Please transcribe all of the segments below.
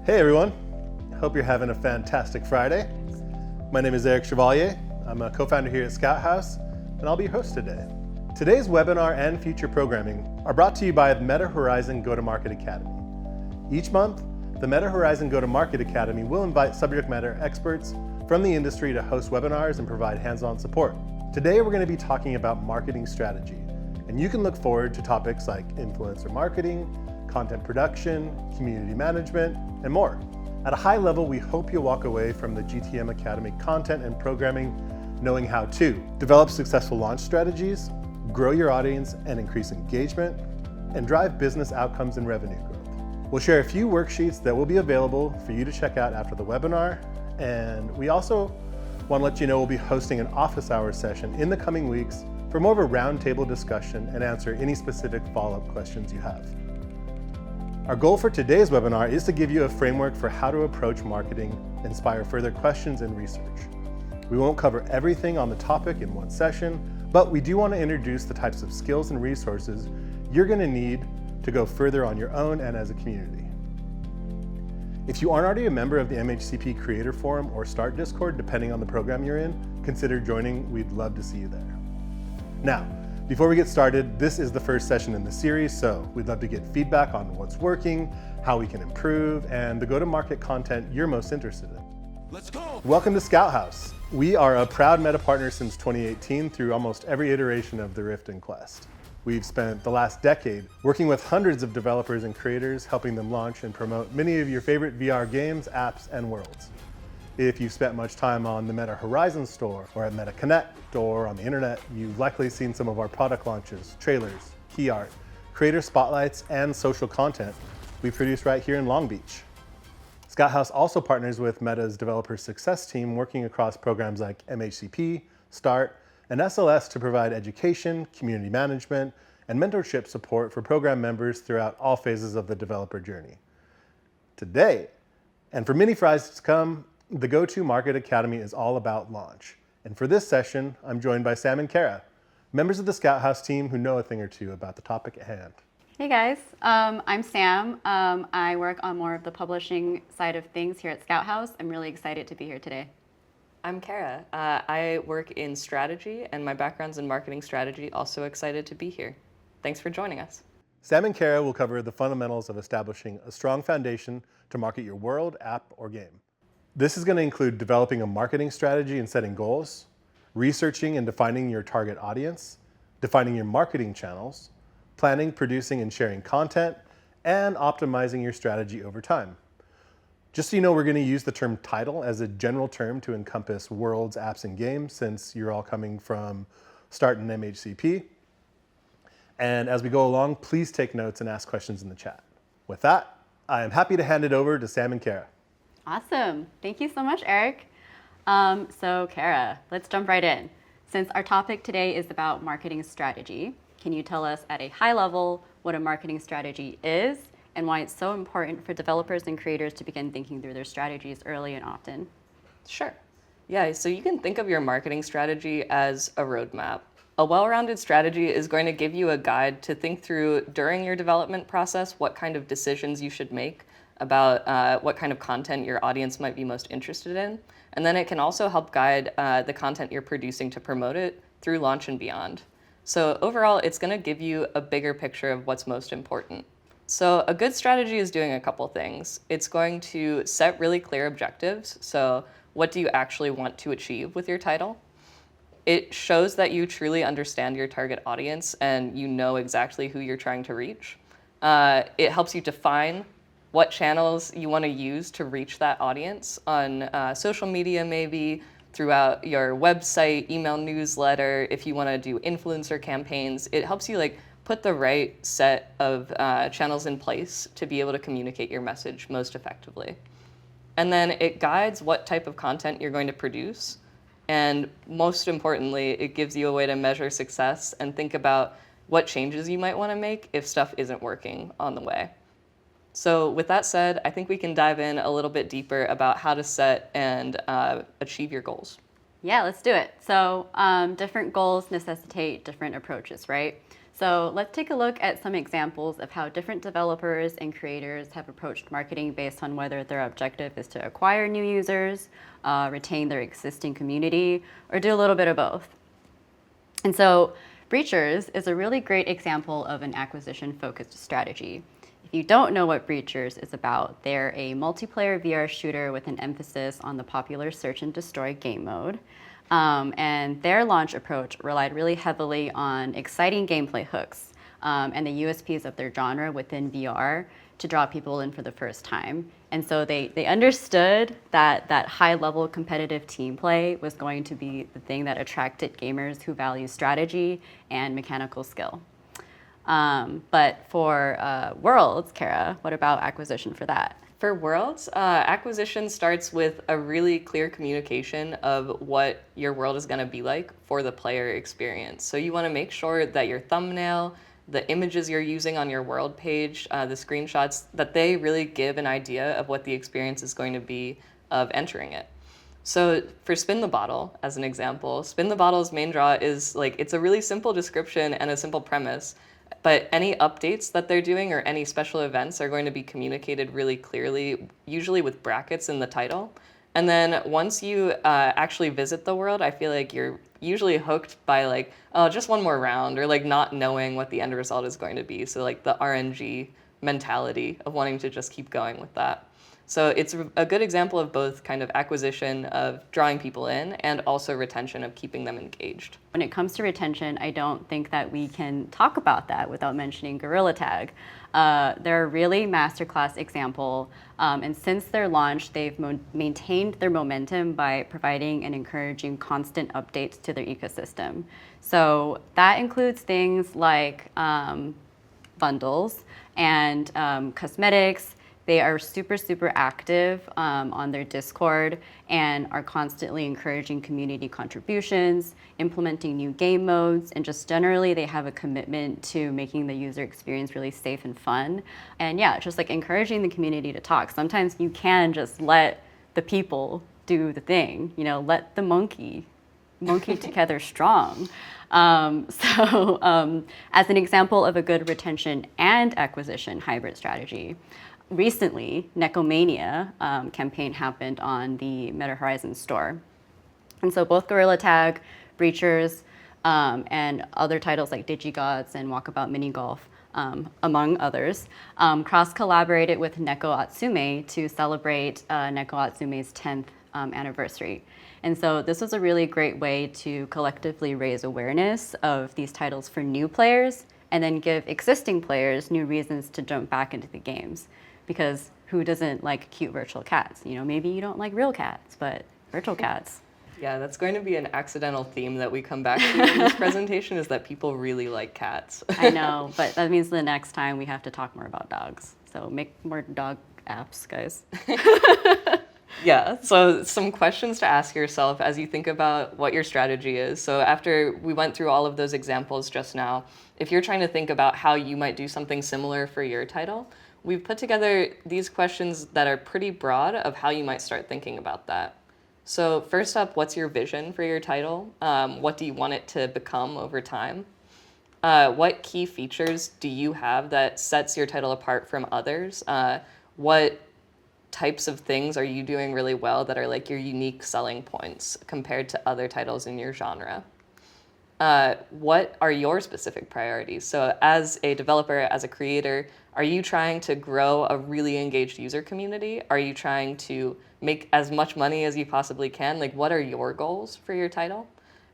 Hey everyone, hope you're having a fantastic Friday. My name is Eric Chevalier. I'm a co-founder here at Scout House, and I'll be your host today. Today's webinar and future programming are brought to you by the Meta Horizon Go-to-Market Academy. Each month, the Meta Horizon Go-to-Market Academy will invite subject matter experts from the industry to host webinars and provide hands-on support. Today, we're going to be talking about marketing strategy, and you can look forward to topics like influencer marketing, content production, community management, and more. At a high level, we hope you'll walk away from the GTM Academy content and programming knowing how to develop successful launch strategies, grow your audience and increase engagement, and drive business outcomes and revenue growth. We'll share a few worksheets that will be available for you to check out after the webinar, and we also want to let you know we'll be hosting an office hours session in the coming weeks for more of a roundtable discussion and answer any specific follow-up questions you have. Our goal for today's webinar is to give you a framework for how to approach marketing, inspire further questions and research. We won't cover everything on the topic in one session, but we do want to introduce the types of skills and resources you're going to need to go further on your own and as a community. If you aren't already a member of the MHCP Creator Forum or Start Discord, depending on the program you're in, consider joining. We'd love to see you there. Now, before we get started, this is the first session in the series, so we'd love to get feedback on what's working, how we can improve, and the go-to-market content you're most interested in. Let's go! Welcome to Scout House. We are a proud Meta partner since 2018 through almost every iteration of the Rift and Quest. We've spent the last decade working with hundreds of developers and creators, helping them launch and promote many of your favorite VR games, apps, and worlds. If you've spent much time on the Meta Horizon store or at Meta Connect or on the internet, you've likely seen some of our product launches, trailers, key art, creator spotlights, and social content we produce right here in Long Beach. Scout House also partners with Meta's developer success team, working across programs like MHCP, Start, and SLS to provide education, community management, and mentorship support for program members throughout all phases of the developer journey. Today, and for many Fridays to come, the Go-To-Market Academy is all about launch. And for this session, I'm joined by Sam and Kara, members of the Scout House team who know a thing or two about the topic at hand. Hey guys, I'm Sam. I work on more of the publishing side of things here at Scout House. I'm really excited to be here today. I'm Kara. I work in strategy, and my background's in marketing strategy. Also excited to be here. Thanks for joining us. Sam and Kara will cover the fundamentals of establishing a strong foundation to market your world, app, or game. This is going to include developing a marketing strategy and setting goals, researching and defining your target audience, defining your marketing channels, planning, producing, and sharing content, and optimizing your strategy over time. Just so you know, we're going to use the term title as a general term to encompass worlds, apps, and games, since you're all coming from Start and MHCP. And as we go along, please take notes and ask questions in the chat. With that, I am happy to hand it over to Sam and Kara. Awesome. Thank you so much, Eric. So Kara, let's jump right in. Since our topic today is about marketing strategy, can you tell us at a high level what a marketing strategy is and why it's so important for developers and creators to begin thinking through their strategies early and often? Sure. Yeah, so you can think of your marketing strategy as a roadmap. A well-rounded strategy is going to give you a guide to think through during your development process what kind of decisions you should make about what kind of content your audience might be most interested in. And then it can also help guide the content you're producing to promote it through launch and beyond. So overall, it's going to give you a bigger picture of what's most important. So a good strategy is doing a couple things. It's going to set really clear objectives. So what do you actually want to achieve with your title? It shows that you truly understand your target audience and you know exactly who you're trying to reach. It helps you define what channels you want to use to reach that audience on social media, maybe throughout your website, email newsletter. If you want to do influencer campaigns, it helps you put the right set of channels in place to be able to communicate your message most effectively. And then it guides what type of content you're going to produce. And most importantly, it gives you a way to measure success and think about what changes you might want to make if stuff isn't working on the way. So with that said, I think we can dive in a little bit deeper about how to set and achieve your goals. Yeah, let's do it. So different goals necessitate different approaches, right? So let's take a look at some examples of how different developers and creators have approached marketing based on whether their objective is to acquire new users, retain their existing community, or do a little bit of both. And so Breachers is a really great example of an acquisition-focused strategy. If you don't know what Breachers is about, they're a multiplayer VR shooter with an emphasis on the popular search and destroy game mode. And their launch approach relied really heavily on exciting gameplay hooks and the USPs of their genre within VR to draw people in for the first time. And so they understood that high-level competitive team play was going to be the thing that attracted gamers who value strategy and mechanical skill. But for Worlds, Kara, what about acquisition for that? For Worlds, acquisition starts with a really clear communication of what your world is going to be like for the player experience. So you want to make sure that your thumbnail, the images you're using on your world page, the screenshots, that they really give an idea of what the experience is going to be of entering it. So for Spin the Bottle, as an example, Spin the Bottle's main draw is it's a really simple description and a simple premise. But any updates that they're doing or any special events are going to be communicated really clearly, usually with brackets in the title. And then once you actually visit the world, I feel like you're usually hooked by oh, just one more round, or not knowing what the end result is going to be. So the RNG mentality of wanting to just keep going with that. So it's a good example of both kind of acquisition of drawing people in and also retention of keeping them engaged. When it comes to retention, I don't think that we can talk about that without mentioning Gorilla Tag. They're a really masterclass example, and since their launch, they've maintained their momentum by providing and encouraging constant updates to their ecosystem. So that includes things like bundles and cosmetics. They are super, super active on their Discord and are constantly encouraging community contributions, implementing new game modes, and just generally they have a commitment to making the user experience really safe and fun. And yeah, just encouraging the community to talk. Sometimes you can just let the people do the thing, let the monkey together strong. As an example of a good retention and acquisition hybrid strategy, recently, Necomania campaign happened on the Meta Horizons store. And so both Gorilla Tag, Breachers, and other titles like DigiGods and Walkabout Mini Golf, among others, cross-collaborated with Neko Atsume to celebrate Neko Atsume's 10th anniversary. And so this was a really great way to collectively raise awareness of these titles for new players and then give existing players new reasons to jump back into the games. Because who doesn't like cute virtual cats? Maybe you don't like real cats, but virtual cats. Yeah, that's going to be an accidental theme that we come back to in this presentation, is that people really like cats. I know, but that means the next time we have to talk more about dogs. So make more dog apps, guys. Yeah, so some questions to ask yourself as you think about what your strategy is. So after we went through all of those examples just now, if you're trying to think about how you might do something similar for your title, we've put together these questions that are pretty broad of how you might start thinking about that. So first up, what's your vision for your title? What do you want it to become over time? What key features do you have that sets your title apart from others? What types of things are you doing really well that are your unique selling points compared to other titles in your genre? What are your specific priorities? So as a developer, as a creator, are you trying to grow a really engaged user community? Are you trying to make as much money as you possibly can? What are your goals for your title?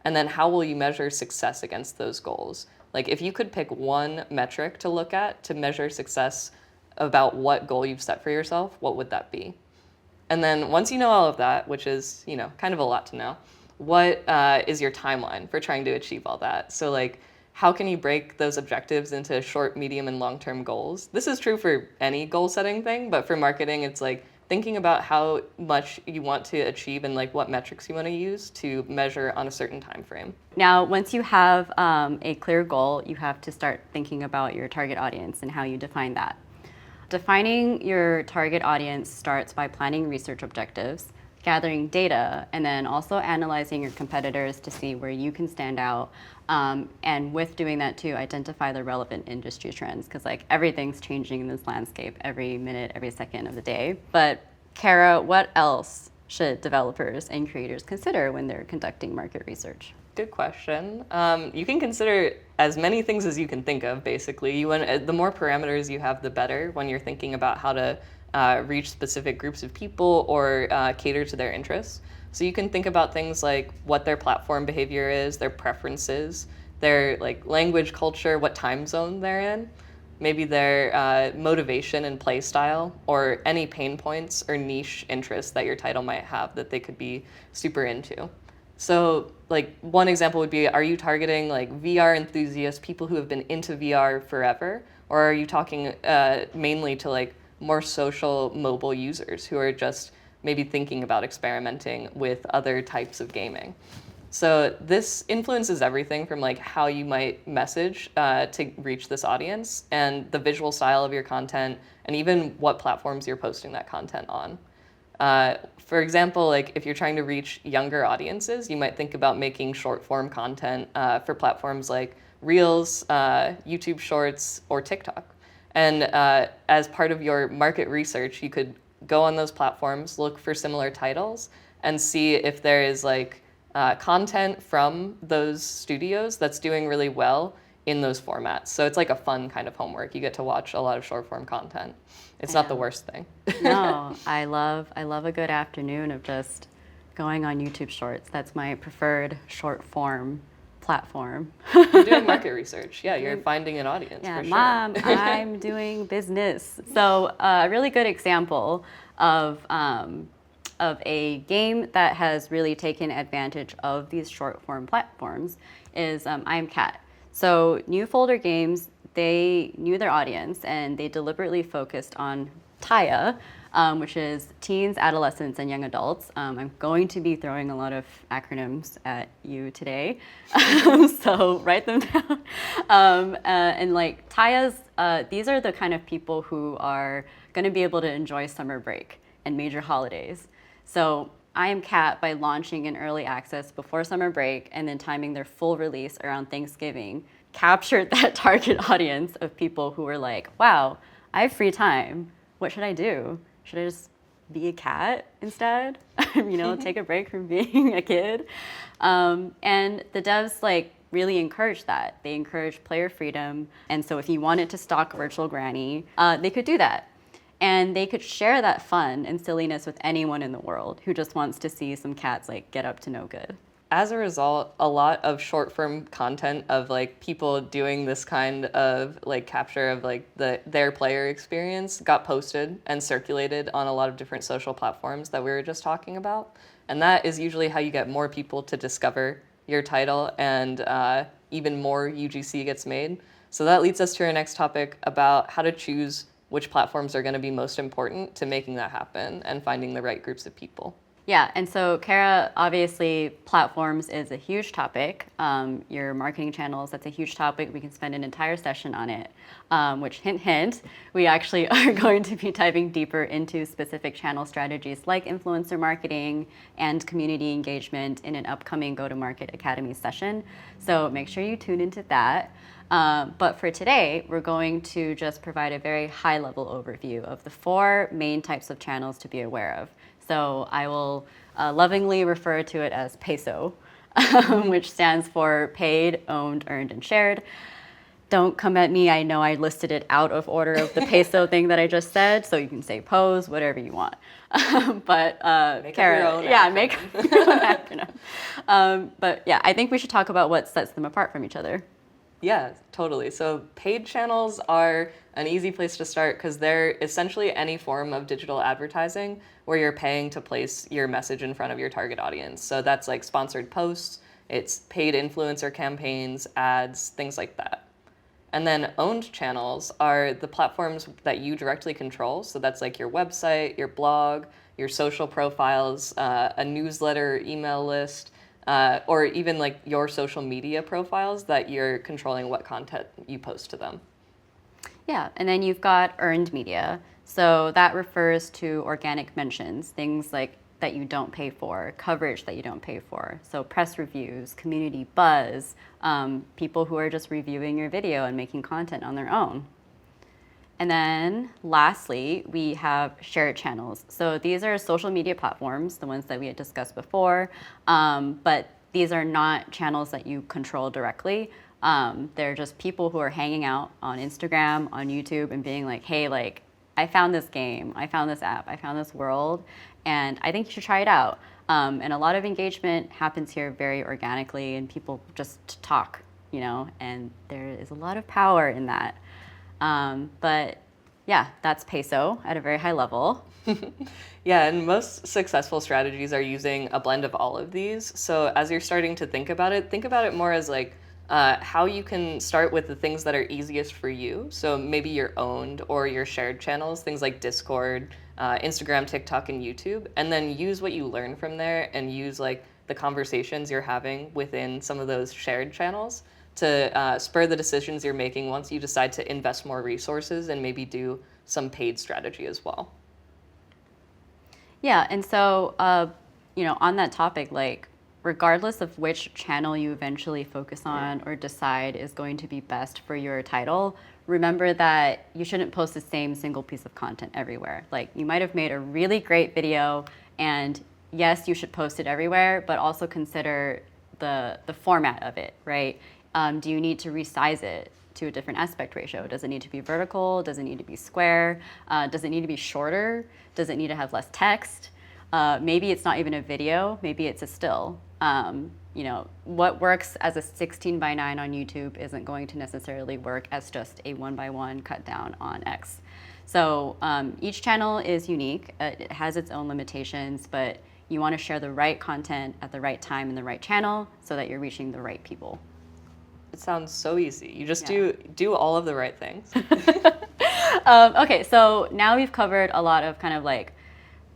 And then how will you measure success against those goals? If you could pick one metric to look at to measure success about what goal you've set for yourself, what would that be? And then once you know all of that, which is, kind of a lot to know, what is your timeline for trying to achieve all that? So how can you break those objectives into short, medium, and long-term goals? This is true for any goal-setting thing, but for marketing, it's thinking about how much you want to achieve and what metrics you want to use to measure on a certain time frame. Now, once you have a clear goal, you have to start thinking about your target audience and how you define that. Defining your target audience starts by planning research objectives, gathering data, and then also analyzing your competitors to see where you can stand out. And with doing that too, identify the relevant industry trends, because like everything's changing in this landscape every minute, every second of the day. But Kara, what else should developers and creators consider when they're conducting market research? Good question. You can consider as many things as you can think of, basically. The more parameters you have, the better when you're thinking about how to reach specific groups of people or cater to their interests. So you can think about things like what their platform behavior is, their preferences, their like language, culture, what time zone they're in, maybe their motivation and play style, or any pain points or niche interests that your title might have that they could be super into. So like one example would be, are you targeting like VR enthusiasts, people who have been into VR forever? Or are you talking mainly to like more social mobile users who are just maybe thinking about experimenting with other types of gaming? So this influences everything from like how you might message to reach this audience, and the visual style of your content, and even what platforms you're posting that content on. For example, like if you're trying to reach younger audiences, you might think about making short form content for platforms like Reels, YouTube Shorts, or TikTok. And as part of your market research, you could go on those platforms, look for similar titles, and see if there is like content from those studios that's doing really well in those formats. So it's like a fun kind of homework. You get to watch a lot of short form content. It's not the worst thing. No, I love a good afternoon of just going on YouTube Shorts. That's my preferred short form platform. You're doing market research. Yeah, you're finding an audience. Yeah, for Mom, sure. I'm doing business. So a really good example of a game that has really taken advantage of these short form platforms is I Am Cat. So New Folder Games, they knew their audience and they deliberately focused on TIA, which is teens, adolescents, and young adults. I'm going to be throwing a lot of acronyms at you today, so write them down. And like TIAs, these are the kind of people who are going to be able to enjoy summer break and major holidays. So I Am Cat, by launching in early access before summer break and then timing their full release around Thanksgiving, captured that target audience of people who were like, wow, I have free time. What should I do? Should I just be a cat instead? Take a break from being a kid? And the devs like really encourage that. They encourage player freedom. And so if you wanted to stalk Virtual Granny, they could do that. And they could share that fun and silliness with anyone in the world who just wants to see some cats like get up to no good. As a result, a lot of short form content of like people doing this kind of like capture of like their player experience got posted and circulated on a lot of different social platforms that we were just talking about. And that is usually how you get more people to discover your title, and even more UGC gets made. So that leads us to our next topic about how to choose which platforms are going to be most important to making that happen and finding the right groups of people. Yeah, and so Kara, obviously platforms is a huge topic. Your marketing channels, that's a huge topic. We can spend an entire session on it, which hint, hint, we actually are going to be diving deeper into specific channel strategies like influencer marketing and community engagement in an upcoming Go-to-Market Academy session. So make sure you tune into that. But for today, we're going to just provide a very high-level overview of the 4 main types of channels to be aware of. So I will lovingly refer to it as PESO, which stands for paid, owned, earned, and shared. Don't come at me. I know I listed it out of order of the PESO thing that I just said, so you can say pose, whatever you want. But make Kara, your own yeah, acronym. make your own acronym. But yeah, I think we should talk about what sets them apart from each other. Yeah, totally. So paid channels are an easy place to start because they're essentially any form of digital advertising where you're paying to place your message in front of your target audience. So that's like sponsored posts, it's paid influencer campaigns, ads, things like that. And then owned channels are the platforms that you directly control. So that's like your website, your blog, your social profiles, a newsletter, email list, or even like your social media profiles that you're controlling what content you post to them. Yeah, and then you've got earned media. So that refers to organic mentions, things like that you don't pay for, coverage that you don't pay for. So press reviews, community buzz, people who are just reviewing your video and making content on their own. And then lastly, we have shared channels. So these are social media platforms, the ones that we had discussed before, but these are not channels that you control directly. They're just people who are hanging out on Instagram, on YouTube, and being like, hey, like, I found this game, I found this app, I found this world, and I think you should try it out. And a lot of engagement happens here very organically, and people just talk, you know, and there is a lot of power in that. But yeah, that's PESO at a very high level. Yeah, and most successful strategies are using a blend of all of these. So as you're starting to think about it more as like how you can start with the things that are easiest for you. So maybe your owned or your shared channels, things like Discord, Instagram, TikTok, and YouTube, and then use what you learn from there and use like the conversations you're having within some of those shared channels to spur the decisions you're making once you decide to invest more resources and maybe do some paid strategy as well. Yeah, and so, you know, on that topic, like, regardless of which channel you eventually focus on or decide is going to be best for your title, remember that you shouldn't post the same single piece of content everywhere. Like, you might have made a really great video, and yes, you should post it everywhere, but also consider the format of it, right? Do you need to resize it to a different aspect ratio? Does it need to be vertical? Does it need to be square? Does it need to be shorter? Does it need to have less text? Maybe it's not even a video, maybe it's a still. You know, what works as a 16:9 on YouTube isn't going to necessarily work as just a 1:1 cut down on X. So each channel is unique. It has its own limitations, but you want to share the right content at the right time in the right channel so that you're reaching the right people. It sounds so easy. You just do all of the right things. Okay, so now we've covered a lot of kind of like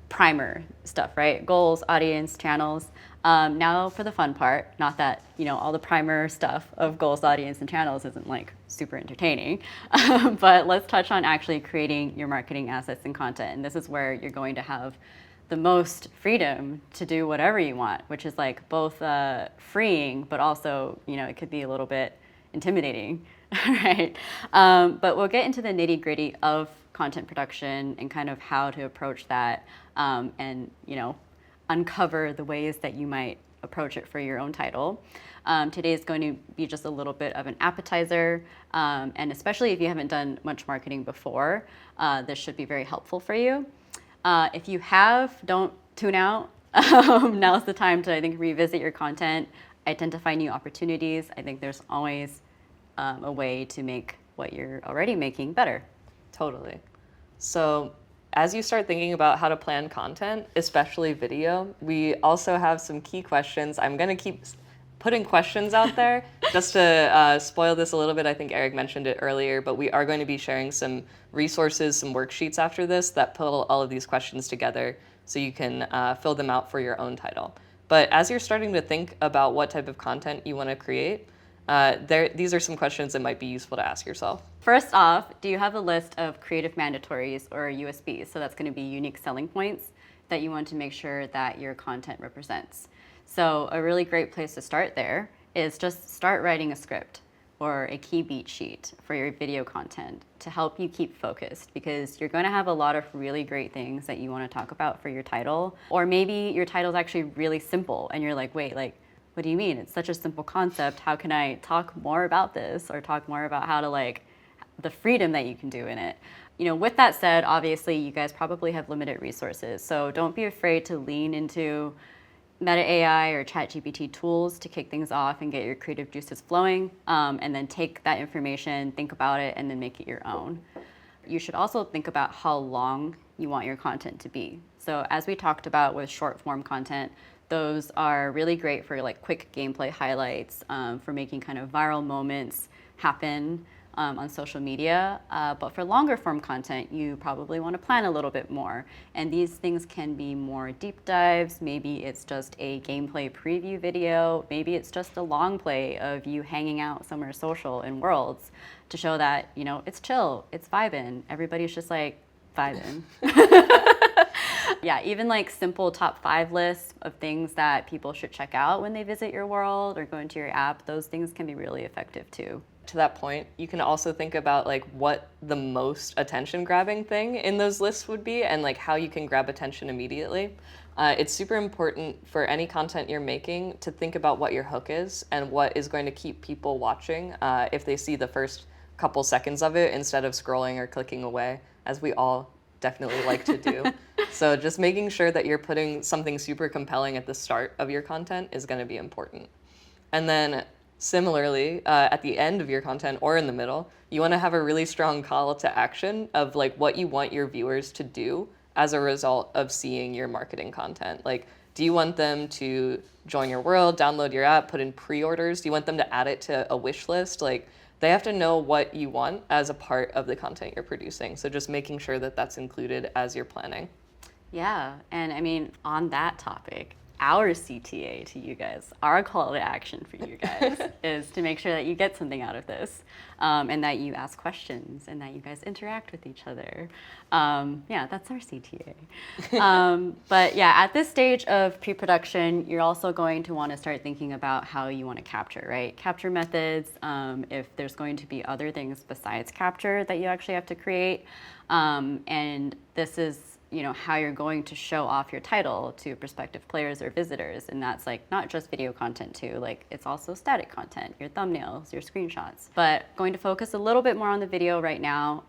primer stuff, right? Goals, audience, channels. Now for the fun part, not that, you know, all the primer stuff of goals, audience, and channels isn't like super entertaining, but let's touch on actually creating your marketing assets and content. And this is where you're going to have the most freedom to do whatever you want, which is like both freeing, but also, you know, it could be a little bit intimidating, right? But we'll get into the nitty gritty of content production and kind of how to approach that and, you know, uncover the ways that you might approach it for your own title. Today is going to be just a little bit of an appetizer, and especially if you haven't done much marketing before, this should be very helpful for you. If you have, don't tune out. Now's the time to, I think, revisit your content, identify new opportunities. I think there's always a way to make what you're already making better. Totally. So as you start thinking about how to plan content, especially video, we also have some key questions. I'm going to keep putting questions out there just to spoil this a little bit. I think Eric mentioned it earlier, but we are going to be sharing some resources, some worksheets after this that pull all of these questions together so you can fill them out for your own title. But as you're starting to think about what type of content you want to create, these are some questions that might be useful to ask yourself. First off, do you have a list of creative mandatories or USPs? So that's going to be unique selling points that you want to make sure that your content represents. So a really great place to start there is just start writing a script or a key beat sheet for your video content to help you keep focused, because you're going to have a lot of really great things that you want to talk about for your title. Or maybe your title is actually really simple and you're like, wait, like, what do you mean? It's such a simple concept. How can I talk more about this or talk more about how to, like, the freedom that you can do in it? You know, with that said, obviously you guys probably have limited resources. So don't be afraid to lean into Meta AI or ChatGPT tools to kick things off and get your creative juices flowing, and then take that information, think about it, and then make it your own. You should also think about how long you want your content to be. So as we talked about with short form content, those are really great for like quick gameplay highlights, for making kind of viral moments happen on social media. But for longer form content, you probably want to plan a little bit more. And these things can be more deep dives. Maybe it's just a gameplay preview video. Maybe it's just a long play of you hanging out somewhere social in Worlds to show that, you know, it's chill, it's vibin'. Everybody's just like vibin'. Yeah, even like simple top 5 lists of things that people should check out when they visit your world or go into your app, those things can be really effective too. To that point, you can also think about like what the most attention grabbing thing in those lists would be and like how you can grab attention immediately. It's super important for any content you're making to think about what your hook is and what is going to keep people watching if they see the first couple seconds of it instead of scrolling or clicking away, as we all definitely like to do. So just making sure that you're putting something super compelling at the start of your content is going to be important. And then similarly, at the end of your content or in the middle, you want to have a really strong call to action of like what you want your viewers to do as a result of seeing your marketing content. Like, do you want them to join your world, download your app, put in pre-orders? Do you want them to add it to a wish list? Like, they have to know what you want as a part of the content you're producing. So just making sure that that's included as you're planning. Yeah, and I mean, on that topic, our CTA to you guys, our call to action for you guys is to make sure that you get something out of this and that you ask questions and that you guys interact with each other. Yeah, that's our CTA. But yeah, at this stage of pre-production, you're also going to want to start thinking about how you want to capture, right? Capture methods, if there's going to be other things besides capture that you actually have to create. And this is how you're going to show off your title to prospective players or visitors. And that's like not just video content too, like it's also static content, your thumbnails, your screenshots. But going to focus a little bit more on the video right now.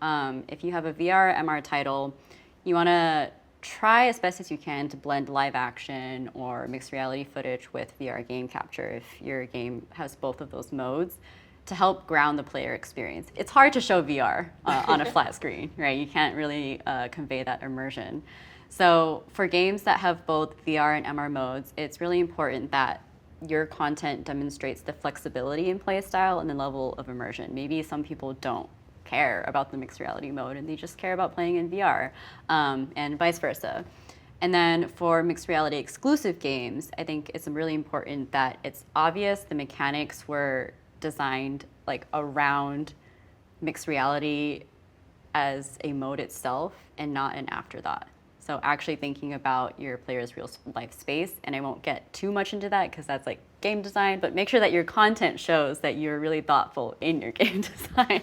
If you have a VR or MR title, you want to try as best as you can to blend live action or mixed reality footage with VR game capture if your game has both of those modes, to help ground the player experience. It's hard to show VR on a flat screen, right? You can't really convey that immersion. So for games that have both VR and MR modes, it's really important that your content demonstrates the flexibility in play style and the level of immersion. Maybe some people don't care about the mixed reality mode and they just care about playing in VR, and vice versa. And then for mixed reality exclusive games, I think it's really important that it's obvious the mechanics were designed like around mixed reality as a mode itself and not an afterthought. So actually thinking about your player's real life space, and I won't get too much into that because that's like game design, but make sure that your content shows that you're really thoughtful in your game design,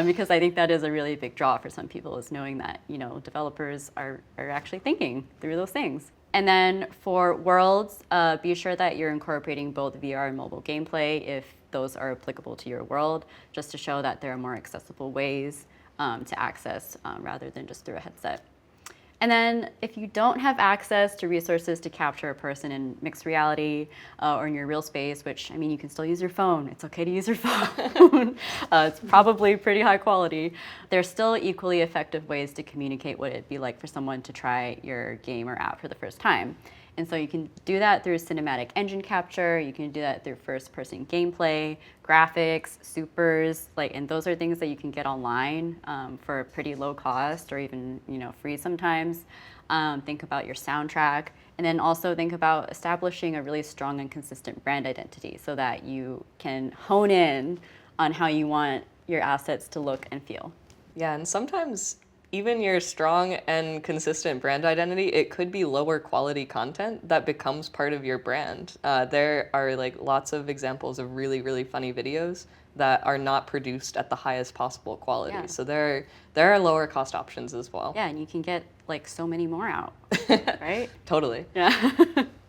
because I think that is a really big draw for some people, is knowing that developers are actually thinking through those things. And then for worlds, be sure that you're incorporating both VR and mobile gameplay if those are applicable to your world, just to show that there are more accessible ways to access rather than just through a headset. And then if you don't have access to resources to capture a person in mixed reality or in your real space, which, I mean, you can still use your phone. It's okay to use your phone. It's probably pretty high quality. There's still equally effective ways to communicate what it'd be like for someone to try your game or app for the first time. And so you can do that through cinematic engine capture, you can do that through first-person gameplay, graphics, supers, and those are things that you can get online for a pretty low cost or even free sometimes. Think about your soundtrack, and then also think about establishing a really strong and consistent brand identity so that you can hone in on how you want your assets to look and feel. Yeah, and sometimes even your strong and consistent brand identity, it could be lower quality content that becomes part of your brand. There are lots of examples of really, really funny videos that are not produced at the highest possible quality. Yeah. So there are lower cost options as well. Yeah, and you can get so many more out, right? Totally. Yeah.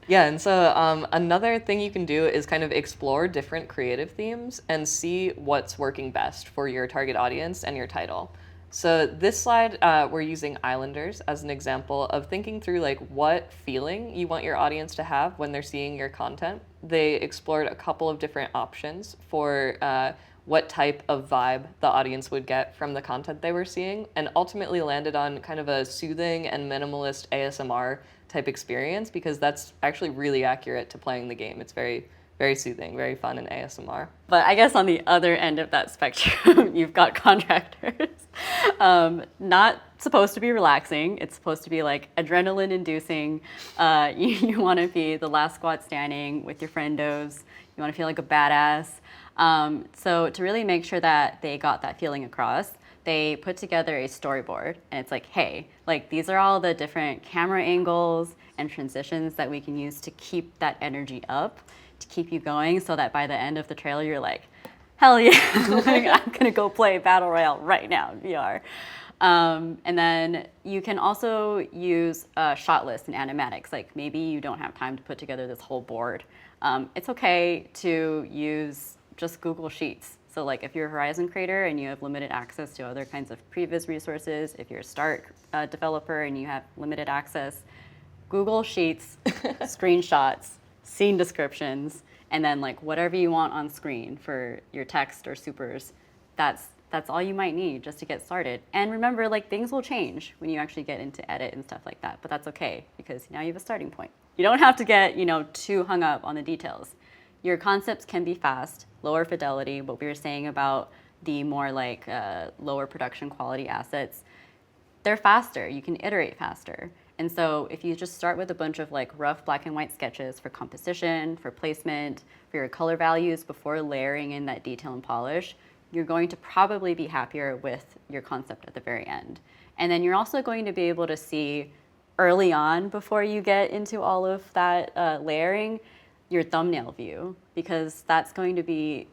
Yeah, and so another thing you can do is kind of explore different creative themes and see what's working best for your target audience and your title. So this slide, we're using Islanders as an example of thinking through what feeling you want your audience to have when they're seeing your content. They explored a couple of different options for what type of vibe the audience would get from the content they were seeing, and ultimately landed on kind of a soothing and minimalist ASMR type experience, because that's actually really accurate to playing the game. It's very, very soothing, very fun in ASMR. But I guess on the other end of that spectrum, you've got Contractors. Not supposed to be relaxing. It's supposed to be adrenaline inducing. You want to be the last squad standing with your friendos. You want to feel like a badass. So to really make sure that they got that feeling across, they put together a storyboard, and it's like, hey, like these are all the different camera angles and transitions that we can use to keep that energy up, to keep you going, so that by the end of the trailer, you're like, hell yeah, like, I'm gonna go play Battle Royale right now in VR. And then you can also use shot lists and animatics. Like maybe you don't have time to put together this whole board. It's okay to use just Google Sheets. So like if you're a Horizon creator and you have limited access to other kinds of previous resources, if you're a Start developer and you have limited access, Google Sheets, screenshots, scene descriptions, and then like whatever you want on screen for your text or supers, that's all you might need just to get started. And remember, like things will change when you actually get into edit and stuff like that, but that's okay because now you have a starting point. You don't have to get, too hung up on the details. Your concepts can be fast, lower fidelity, what we were saying about the more like lower production quality assets, they're faster, you can iterate faster. And so if you just start with a bunch of like rough black and white sketches for composition, for placement, for your color values before layering in that detail and polish, you're going to probably be happier with your concept at the very end. And then you're also going to be able to see early on, before you get into all of that layering, your thumbnail view, because that's going to be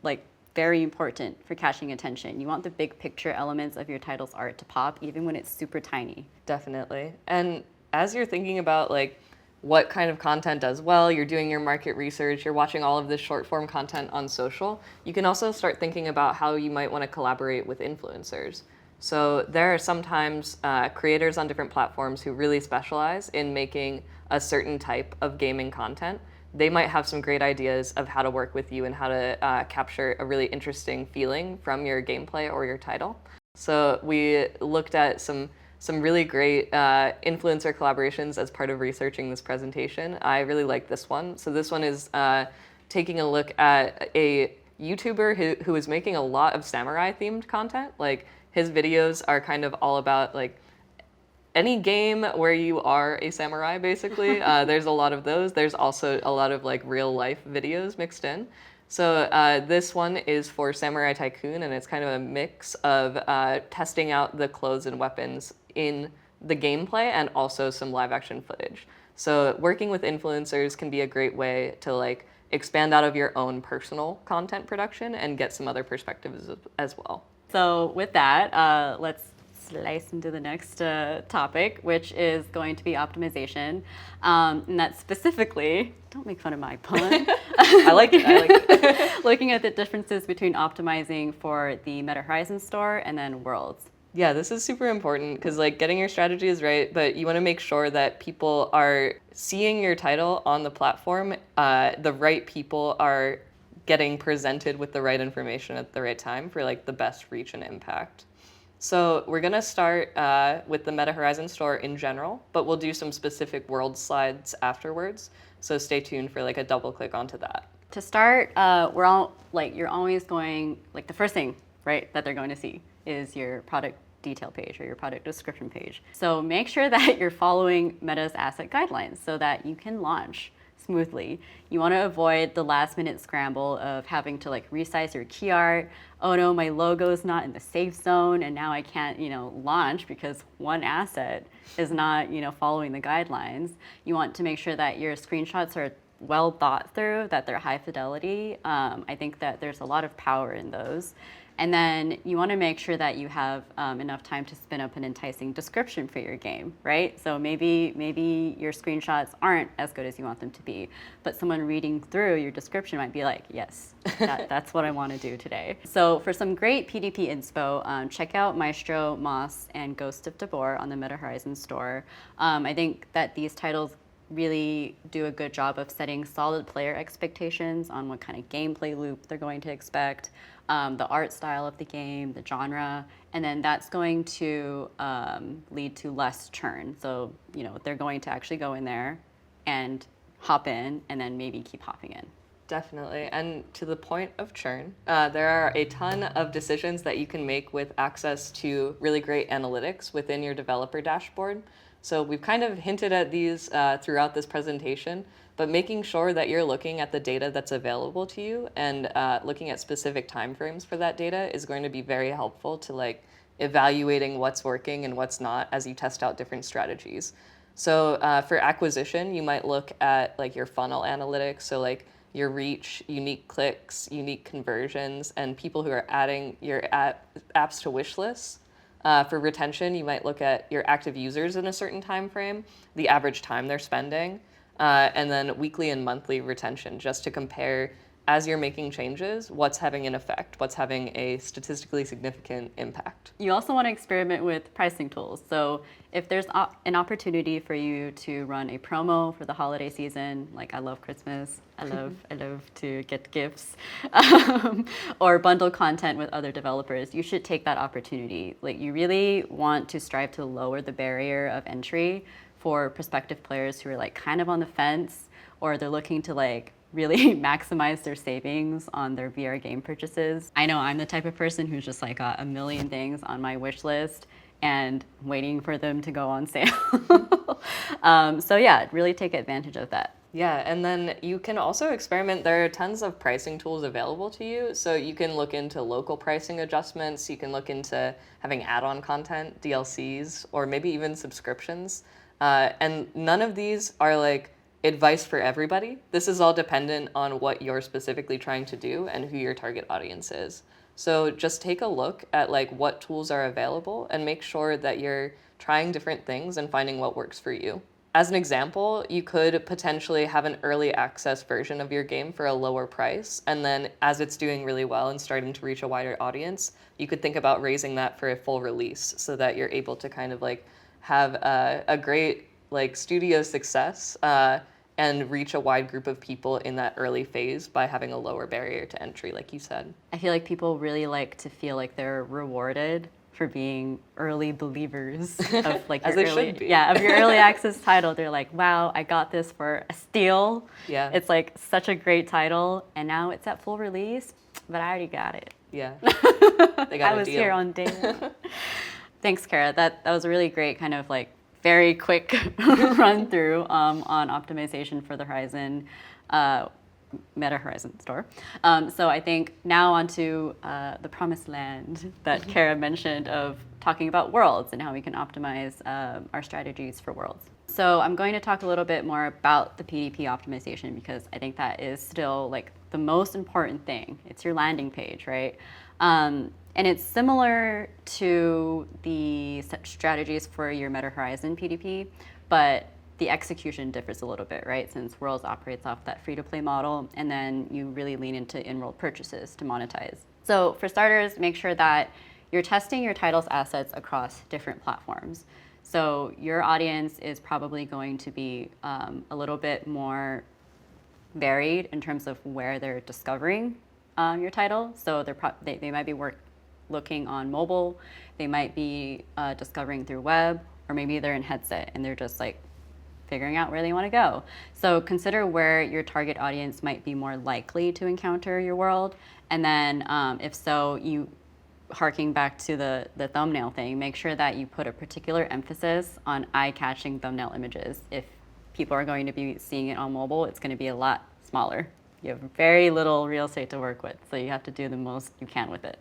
like very important for catching attention. You want the big picture elements of your title's art to pop, even when it's super tiny. Definitely. And as you're thinking about like what kind of content does well, you're doing your market research, you're watching all of this short form content on social, you can also start thinking about how you might want to collaborate with influencers. So there are sometimes creators on different platforms who really specialize in making a certain type of gaming content. They might have some great ideas of how to work with you and how to capture a really interesting feeling from your gameplay or your title. So we looked at some really great influencer collaborations as part of researching this presentation. I really like this one. So this one is taking a look at a YouTuber who is making a lot of samurai themed content. Like his videos are kind of all about like any game where you are a samurai, basically. There's a lot of those. There's also a lot of like real life videos mixed in. So this one is for Samurai Tycoon, and it's kind of a mix of testing out the clothes and weapons in the gameplay and also some live action footage. So working with influencers can be a great way to like expand out of your own personal content production and get some other perspectives as well. So with that, let's slice into the next topic, which is going to be optimization. And that's specifically, don't make fun of my pun. I like it. Looking at the differences between optimizing for the Meta Horizon store and then Worlds. Yeah, this is super important because like getting your strategy is right, but you want to make sure that people are seeing your title on the platform. The right people are getting presented with the right information at the right time for like the best reach and impact. So we're gonna start with the Meta Horizon store in general, but we'll do some specific world slides afterwards. So stay tuned for like a double click onto that. To start, you're always going, like the first thing, right, that they're going to see is your product detail page or your product description page. So make sure that you're following Meta's asset guidelines so that you can launch smoothly. You want to avoid the last minute scramble of having to like resize your key art. Oh no, my logo's not in the safe zone and now I can't, launch because one asset is not, following the guidelines. You want to make sure that your screenshots are well thought through, that they're high fidelity. I think that there's a lot of power in those. And then you want to make sure that you have enough time to spin up an enticing description for your game, right? So maybe your screenshots aren't as good as you want them to be, but someone reading through your description might be like, yes, that's what I want to do today. So for some great PDP inspo, check out Maestro, Moss, and Ghost of Tabor on the Meta Horizon store. I think that these titles really do a good job of setting solid player expectations on what kind of gameplay loop they're going to expect, the art style of the game, the genre, and then that's going to lead to less churn. So, they're going to actually go in there and hop in and then maybe keep hopping in. Definitely. And to the point of churn, there are a ton of decisions that you can make with access to really great analytics within your developer dashboard. So we've kind of hinted at these throughout this presentation, but making sure that you're looking at the data that's available to you and looking at specific timeframes for that data is going to be very helpful to like evaluating what's working and what's not as you test out different strategies. So for acquisition, you might look at like your funnel analytics. So like your reach, unique clicks, unique conversions, and people who are adding your apps to wish lists. For retention, you might look at your active users in a certain time frame, the average time they're spending, and then weekly and monthly retention, just to compare as you're making changes, what's having an effect, what's having a statistically significant impact. You also want to experiment with pricing tools. So if there's an opportunity for you to run a promo for the holiday season, like I love Christmas, I love to get gifts, or bundle content with other developers, you should take that opportunity. Like you really want to strive to lower the barrier of entry for prospective players who are like kind of on the fence, or they're looking to like really maximize their savings on their VR game purchases. I know I'm the type of person who's just like got a million things on my wish list and waiting for them to go on sale. So yeah, really take advantage of that. Yeah, and then you can also experiment. There are tons of pricing tools available to you. So you can look into local pricing adjustments. You can look into having add-on content, DLCs, or maybe even subscriptions. And none of these are like advice for everybody. This is all dependent on what you're specifically trying to do and who your target audience is. So just take a look at like what tools are available and make sure that you're trying different things and finding what works for you. As an example, you could potentially have an early access version of your game for a lower price. And then as it's doing really well and starting to reach a wider audience, you could think about raising that for a full release so that you're able to kind of like have a great like studio success and reach a wide group of people in that early phase by having a lower barrier to entry, like you said. I feel like people really like to feel like they're rewarded for being early believers of like As your they early, should be. yeah, of your early access title. They're like, wow, I got this for a steal. Yeah. It's like such a great title, and now it's at full release, but I already got it. Yeah. They got I a was deal. here on day one. Thanks, Kara. That was a really great kind of like very quick run through on optimization for the Horizon, Meta Horizon store. So I think now onto the promised land that Kara mentioned of talking about worlds and how we can optimize our strategies for worlds. So I'm going to talk a little bit more about the PDP optimization because I think that is still like the most important thing. It's your landing page, right? And it's similar to the strategies for your Meta Horizon PDP, but the execution differs a little bit, right? Since Worlds operates off that free-to-play model, and then you really lean into in-world purchases to monetize. So for starters, make sure that you're testing your titles assets across different platforms. So your audience is probably going to be a little bit more varied in terms of where they're discovering your title. So they might be looking on mobile, they might be discovering through web, or maybe they're in headset and they're just like figuring out where they want to go. So consider where your target audience might be more likely to encounter your world. And then if so, you harking back to the thumbnail thing, make sure that you put a particular emphasis on eye-catching thumbnail images. If people are going to be seeing it on mobile, it's going to be a lot smaller. You have very little real estate to work with, so you have to do the most you can with it.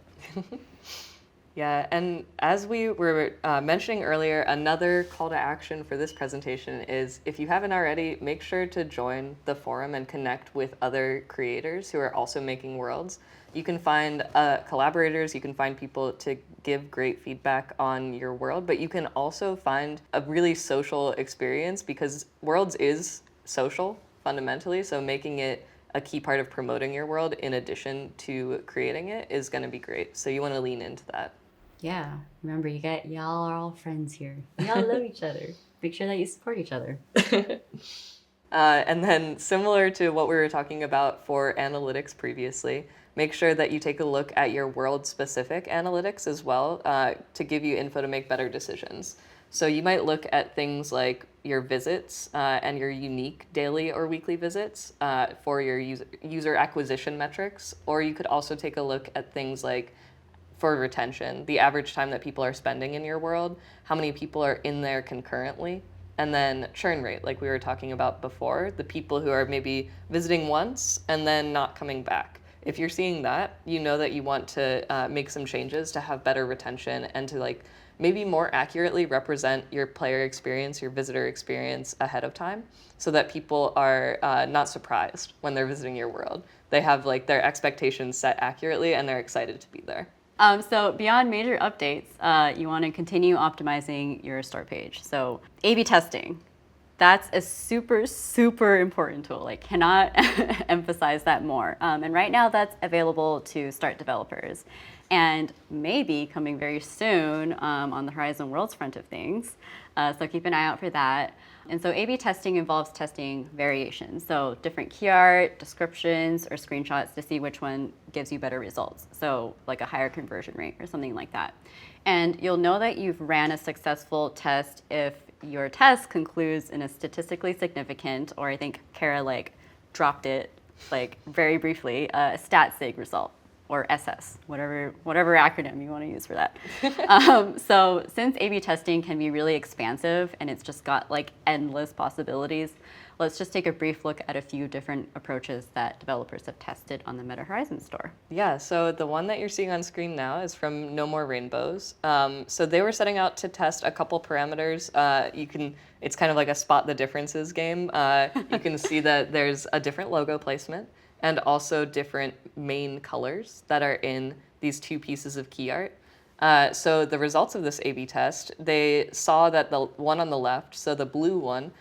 Yeah, and as we were mentioning earlier, another call to action for this presentation is if you haven't already, make sure to join the forum and connect with other creators who are also making worlds. You can find collaborators, you can find people to give great feedback on your world, but you can also find a really social experience because Worlds is social fundamentally, so making it a key part of promoting your world in addition to creating it is going to be great. So you want to lean into that. Yeah, remember y'all are all friends here. Y'all love each other. Make sure that you support each other. And then similar to what we were talking about for analytics previously, make sure that you take a look at your world-specific analytics as well to give you info to make better decisions. So you might look at things like your visits and your unique daily or weekly visits for your user acquisition metrics, or you could also take a look at things like for retention, the average time that people are spending in your world, how many people are in there concurrently, and then churn rate, like we were talking about before, the people who are maybe visiting once and then not coming back. If you're seeing that, you know that you want to make some changes to have better retention and to like maybe more accurately represent your player experience, your visitor experience ahead of time, so that people are not surprised when they're visiting your world. They have like their expectations set accurately and they're excited to be there. So beyond major updates, you want to continue optimizing your start page. So A/B testing, that's a super, super important tool. I cannot emphasize that more. And right now that's available to Start developers and maybe coming very soon on the Horizon Worlds front of things. So keep an eye out for that. And so A/B testing involves testing variations. So different key art, descriptions, or screenshots to see which one gives you better results. So like a higher conversion rate or something like that. And you'll know that you've ran a successful test if your test concludes in a statistically significant, or I think Kara like dropped it like very briefly, a stat sig result, or SS, whatever acronym you want to use for that. So since A/B testing can be really expansive and it's just got like endless possibilities, let's just take a brief look at a few different approaches that developers have tested on the Meta Horizon store. Yeah, so the one that you're seeing on screen now is from No More Rainbows. So they were setting out to test a couple parameters. It's kind of like a spot the differences game. You can see that there's a different logo placement and also different main colors that are in these two pieces of key art. So the results of this A/B test, they saw that the one on the left, so the blue one,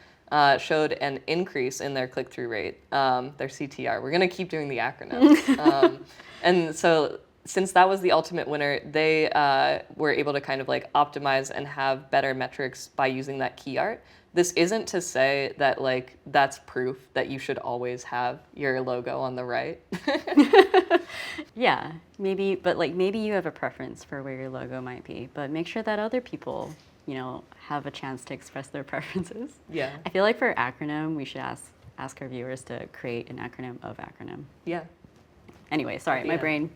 showed an increase in their click-through rate, their CTR. We're gonna keep doing the acronyms. And so since that was the ultimate winner, they were able to kind of like optimize and have better metrics by using that key art. This isn't to say that like that's proof that you should always have your logo on the right. Yeah, maybe, but like maybe you have a preference for where your logo might be, but make sure that other people, you know, have a chance to express their preferences. Yeah. I feel like for acronym, we should ask our viewers to create an acronym of acronym. Yeah. Anyway, sorry, my Yeah. brain.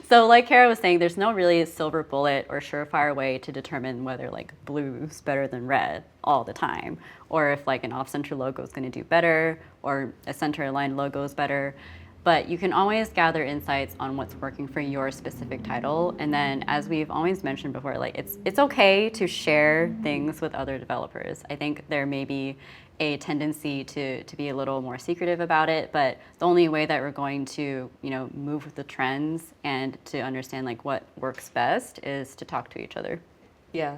So like Kara was saying, there's no really silver bullet or surefire way to determine whether like blue's better than red all the time, or if like an off-center logo is going to do better, or a center-aligned logo is better. But you can always gather insights on what's working for your specific title. And then, as we've always mentioned before, like it's okay to share things with other developers. I think there may be a tendency to be a little more secretive about it, but the only way that we're going to, you know, move with the trends and to understand like what works best is to talk to each other. Yeah.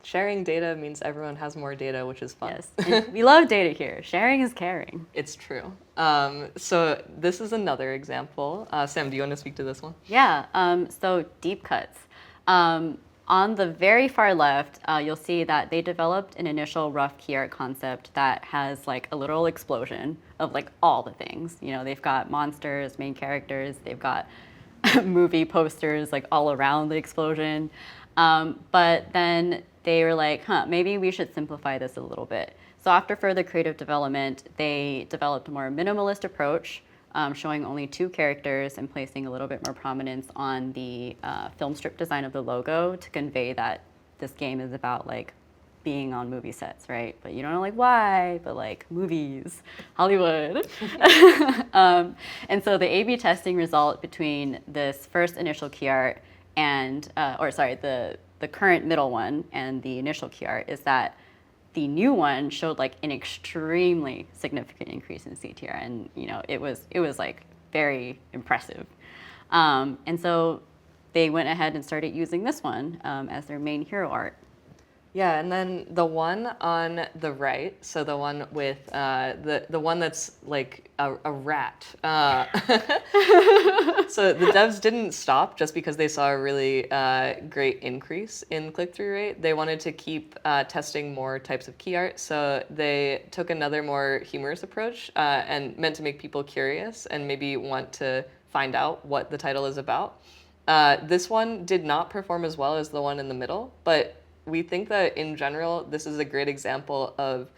Sharing data means everyone has more data, which is fun. Yes, and we love data here. Sharing is caring. It's true. So this is another example. Sam, do you want to speak to this one? Yeah, so deep cuts. On the very far left, you'll see that they developed an initial rough key art concept that has like a literal explosion of like all the things. You know, they've got monsters, main characters, they've got movie posters like all around the explosion. But then they were like, maybe we should simplify this a little bit. So after further creative development, they developed a more minimalist approach, showing only 2 characters and placing a little bit more prominence on the film strip design of the logo to convey that this game is about like being on movie sets, right? But you don't know like why, but like movies, Hollywood. And so the A/B testing result between this first initial key art and, the current middle one and the initial key art is that the new one showed like an extremely significant increase in CTR, and you know it was like very impressive. And so they went ahead and started using this one as their main hero art. Yeah, and then the one on the right, so the one with the one that's like a rat. So the devs didn't stop just because they saw a really great increase in click-through rate. They wanted to keep testing more types of key art, so they took another more humorous approach and meant to make people curious and maybe want to find out what the title is about. This one did not perform as well as the one in the middle, but we think that in general, this is a great example of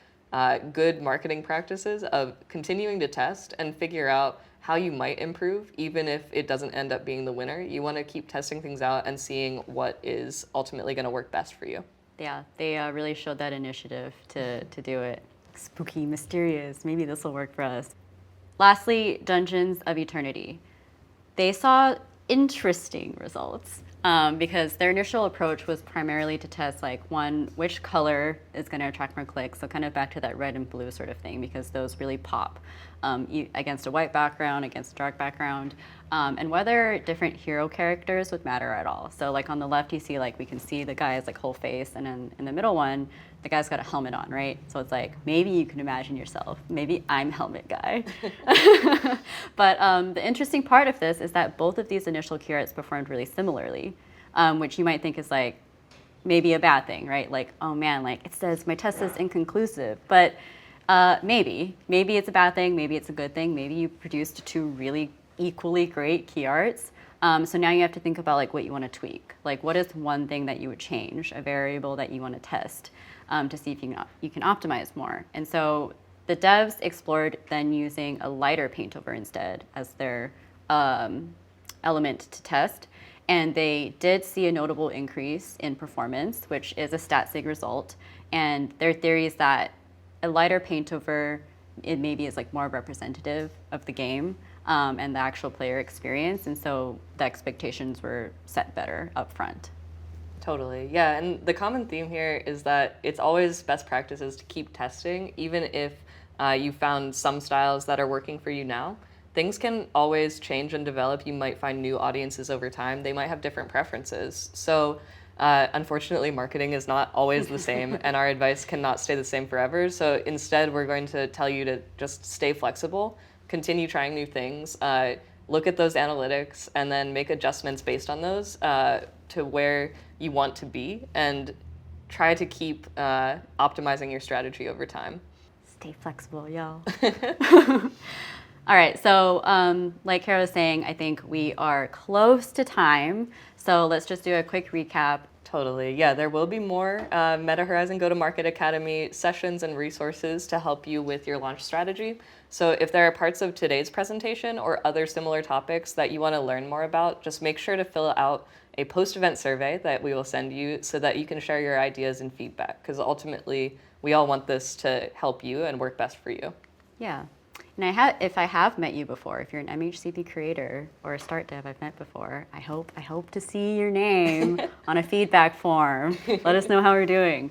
good marketing practices of continuing to test and figure out how you might improve, even if it doesn't end up being the winner. You want to keep testing things out and seeing what is ultimately going to work best for you. Yeah, they really showed that initiative to do it. Spooky, mysterious, maybe this will work for us. Lastly, Dungeons of Eternity. They saw interesting results because their initial approach was primarily to test which color is going to attract more clicks. So kind of back to that red and blue sort of thing, because those really pop against a white background, against a dark background, and whether different hero characters would matter at all. So like on the left, you see we can see the guy's whole face, and then in the middle one, the guy's got a helmet on, right? So it's maybe you can imagine yourself. Maybe I'm helmet guy. But the interesting part of this is that both of these initial keywords performed really similarly, which you might think is maybe a bad thing, right? Oh man, it says my test is inconclusive. But maybe it's a bad thing. Maybe it's a good thing. Maybe you produced two really equally great key arts. So now you have to think about what you want to tweak. What is one thing that you would change, a variable that you want to test to see if you can optimize more. And so the devs explored then using a lighter paint over instead as their element to test. And they did see a notable increase in performance, which is a stat sig result. And their theory is that a lighter paint over, it maybe is more representative of the game and the actual player experience. And so the expectations were set better up front. Totally, yeah, and the common theme here is that it's always best practices to keep testing, even if you found some styles that are working for you now. Things can always change and develop. You might find new audiences over time. They might have different preferences. So unfortunately, marketing is not always the same, and our advice cannot stay the same forever. So instead, we're going to tell you to just stay flexible, continue trying new things, look at those analytics, and then make adjustments based on those to where you want to be, and try to keep optimizing your strategy over time. Stay flexible, y'all. All right, so like Kara was saying, I think we are close to time. So let's just do a quick recap. Totally, yeah, there will be more Meta Horizon Go-to-Market Academy sessions and resources to help you with your launch strategy. So if there are parts of today's presentation or other similar topics that you want to learn more about, just make sure to fill out a post-event survey that we will send you so that you can share your ideas and feedback, because ultimately we all want this to help you and work best for you. Yeah. And if I have met you before, if you're an MHCP creator or a Start dev I've met before, I hope to see your name on a feedback form. Let us know how we're doing.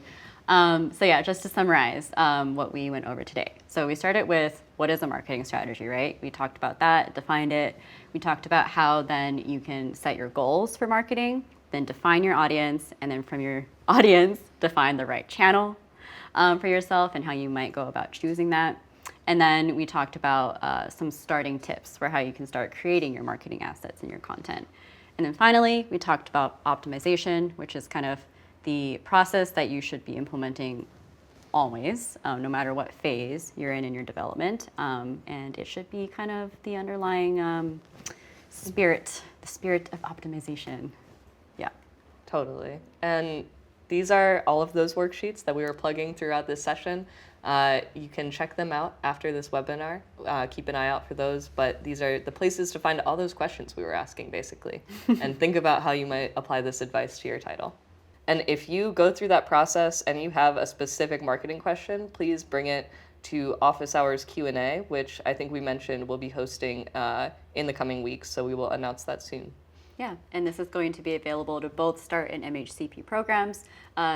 So yeah, just to summarize what we went over today. So we started with what is a marketing strategy, right? We talked about that, defined it. We talked about how then you can set your goals for marketing, then define your audience, and then from your audience, define the right channel for yourself and how you might go about choosing that. And then we talked about some starting tips for how you can start creating your marketing assets and your content. And then finally, we talked about optimization, which is kind of the process that you should be implementing always, no matter what phase you're in your development. And it should be kind of the underlying spirit of optimization. Yeah. Totally. And these are all of those worksheets that we were plugging throughout this session. You can check them out after this webinar. Keep an eye out for those, but these are the places to find all those questions we were asking, basically, and think about how you might apply this advice to your title. And if you go through that process and you have a specific marketing question, please bring it to Office Hours Q&A, which I think we mentioned we'll be hosting in the coming weeks, so we will announce that soon. Yeah, and this is going to be available to both Start and MHCP programs,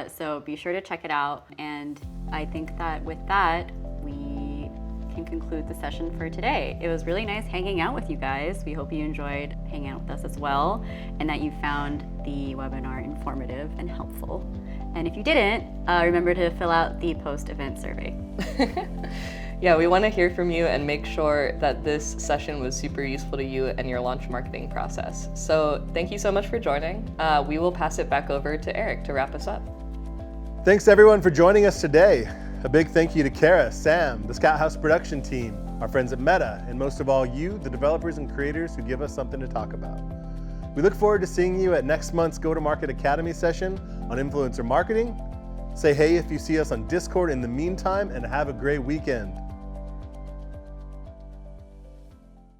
so be sure to check it out. And I think that with that, we can conclude the session for today. It was really nice hanging out with you guys. We hope you enjoyed hanging out with us as well, and that you found the webinar informative and helpful. And if you didn't, remember to fill out the post-event survey. Yeah, we want to hear from you and make sure that this session was super useful to you and your launch marketing process. So thank you so much for joining. We will pass it back over to Eric to wrap us up. Thanks everyone for joining us today. A big thank you to Kara, Sam, the Scout House production team, our friends at Meta, and most of all you, the developers and creators who give us something to talk about. We look forward to seeing you at next month's Go-to-Market Academy session on influencer marketing. Say hey if you see us on Discord in the meantime, and have a great weekend.